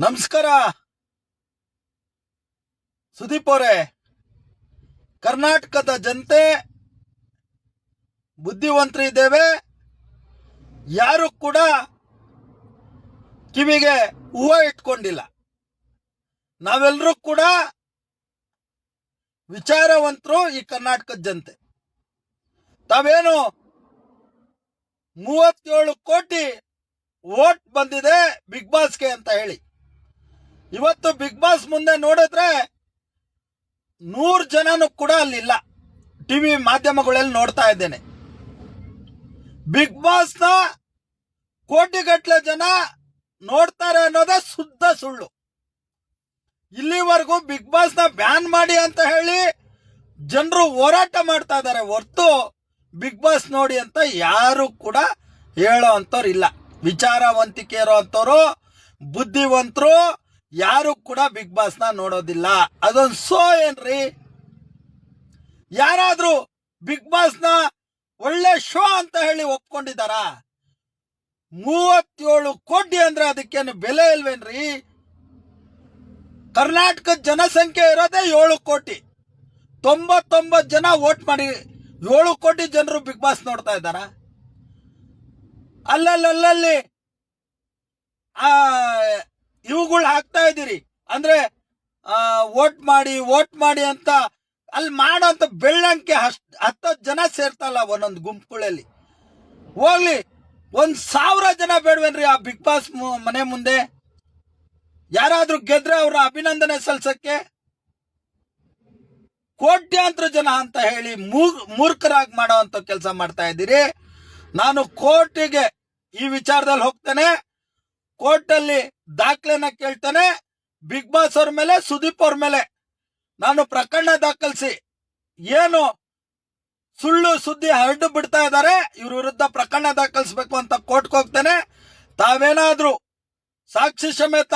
ನಮಸ್ಕಾರ ಸುದೀಪ್ ಅವರೇ. ಕರ್ನಾಟಕದ ಜನತೆ ಬುದ್ಧಿವಂತರು ಇದ್ದೇವೆ. ಯಾರು ಕೂಡ ಕಿವಿಗೆ ಹೂವು ಇಟ್ಕೊಂಡಿಲ್ಲ. ನಾವೆಲ್ಲರೂ ಕೂಡ ವಿಚಾರವಂತರು. ಈ ಕರ್ನಾಟಕದ ಜನತೆ ತಾವೇನು 37 ಕೋಟಿ ವೋಟ್ ಬಂದಿದೆ ಬಿಗ್ ಬಾಸ್ಗೆ ಅಂತ ಹೇಳಿ, ಇವತ್ತು ಬಿಗ್ ಬಾಸ್ ಮುಂದೆ ನೋಡಿದ್ರೆ 100 ಜನನು ಕೂಡ ಅಲ್ಲಿಲ್ಲ. ಟಿವಿ ಮಾಧ್ಯಮಗಳಲ್ಲಿ ನೋಡ್ತಾ ಇದ್ದೇನೆ. ಬಿಗ್ ಬಾಸ್ನ ಕೋಟಿಗಟ್ಟಲೆ ಜನ ನೋಡ್ತಾರೆ ಅನ್ನೋದೇ ಶುದ್ಧ ಸುಳ್ಳು. ಇಲ್ಲಿವರೆಗೂ ಬಿಗ್ ಬಾಸ್ನ ಬ್ಯಾನ್ ಮಾಡಿ ಅಂತ ಹೇಳಿ ಜನರು ಹೋರಾಟ ಮಾಡ್ತಾ ಇದ್ದಾರೆ ಹೊರತು ಬಿಗ್ ಬಾಸ್ ನೋಡಿ ಅಂತ ಯಾರು ಕೂಡ ಹೇಳೋ ಅಂತವ್ರು ಇಲ್ಲ. ವಿಚಾರವಂತಿಕೆ ಇರೋ ಅಂತವ್ರು, ಬುದ್ಧಿವಂತರು ಯಾರು ಕೂಡ ಬಿಗ್ ಬಾಸ್ನ ನೋಡೋದಿಲ್ಲ. ಅದೊಂದು ಶೋ ಏನ್ರಿ? ಯಾರಾದ್ರೂ ಬಿಗ್ ಬಾಸ್ನ ಒಳ್ಳೆ ಶೋ ಅಂತ ಹೇಳಿ ಒಪ್ಕೊಂಡಿದಾರ? 37 ಕೋಟಿ ಅಂದ್ರೆ ಅದಕ್ಕೇನು ಬೆಲೆ ಇಲ್ವೇನ್ರಿ? ಕರ್ನಾಟಕದ ಜನಸಂಖ್ಯೆ ಇರೋದೇ 7 ಕೋಟಿ. 99 ಜನ ವೋಟ್ ಮಾಡಿ 7 ಕೋಟಿ ಜನರು ಬಿಗ್ ಬಾಸ್ ನೋಡ್ತಾ ಇದ್ದಾರ. ಅಲ್ಲಲ್ಲಿ ಇವುಗಳು ಹಾಕ್ತಾ ಇದ್ದೀರಿ ಅಂದ್ರೆ ವೋಟ್ ಮಾಡಿ ಅಂತ ಅಲ್ಲಿ ಮಾಡೋ ಅಂತ ಬೆಳ್ಳಂಕೆ 10 ಜನ ಸೇರ್ತಲ್ಲ ಒಂದೊಂದು ಗುಂಪುಗಳಲ್ಲಿ. ಹೋಗ್ಲಿ, 1,000 ಜನ ಬೇಡವೇನ್ರಿ ಆ ಬಿಗ್ ಬಾಸ್ ಮನೆ ಮುಂದೆ? ಯಾರಾದ್ರೂ ಗೆದ್ರೆ ಅವ್ರ ಅಭಿನಂದನೆ ಸಲ್ಸಕ್ಕೆ ಕೋಟ್ಯಾಂತರ ಜನ ಅಂತ ಹೇಳಿ ಮೂರ್ಖರಾಗಿ ಮಾಡೋ ಅಂತ ಕೆಲಸ ಮಾಡ್ತಾ ಇದ್ದೀರಿ. ನಾನು ಕೋರ್ಟಿಗೆ ಈ ವಿಚಾರದಲ್ಲಿ ಹೋಗ್ತೇನೆ. ಕೋರ್ಟಲ್ಲಿ ದಾಖಲೆನ ಕೇಳ್ತೇನೆ. ಬಿಗ್ ಬಾಸ್ ಅವ್ರ ಮೇಲೆ, ಸುದೀಪ್ ಅವ್ರ ಮೇಲೆ ನಾನು ಪ್ರಕರಣ ದಾಖಲಿಸಿ ಏನು ಸುಳ್ಳು ಸುದ್ದಿ ಹರಡು ಬಿಡ್ತಾ ಇದ್ದಾರೆ ಇವ್ರ ವಿರುದ್ಧ ಪ್ರಕರಣ ದಾಖಲಿಸಬೇಕು ಅಂತ ಕೋರ್ಟ್ಗೆ ಹೋಗ್ತೇನೆ. ತಾವೇನಾದ್ರೂ ಸಾಕ್ಷಿ ಸಮೇತ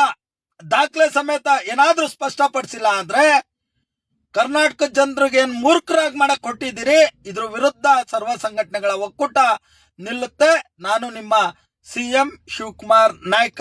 ದಾಖಲೆ ಸಮೇತ ಏನಾದ್ರೂ ಸ್ಪಷ್ಟಪಡಿಸಿಲ್ಲ ಅಂದ್ರೆ ಕರ್ನಾಟಕ ಜನರಿಗೆ ಏನ್ ಮೂರ್ಖರಾಗಿ ಮಾಡಕ್ ಕೊಟ್ಟಿದ್ದೀರಿ, ಇದ್ರ ವಿರುದ್ಧ ಸರ್ವ ಸಂಘಟನೆಗಳ ಒಕ್ಕೂಟ ನಿಲ್ಲುತ್ತೆ. ನಾನು ನಿಮ್ಮ CM ಶಿವಕುಮಾರ್ ನಾಯ್ಕ.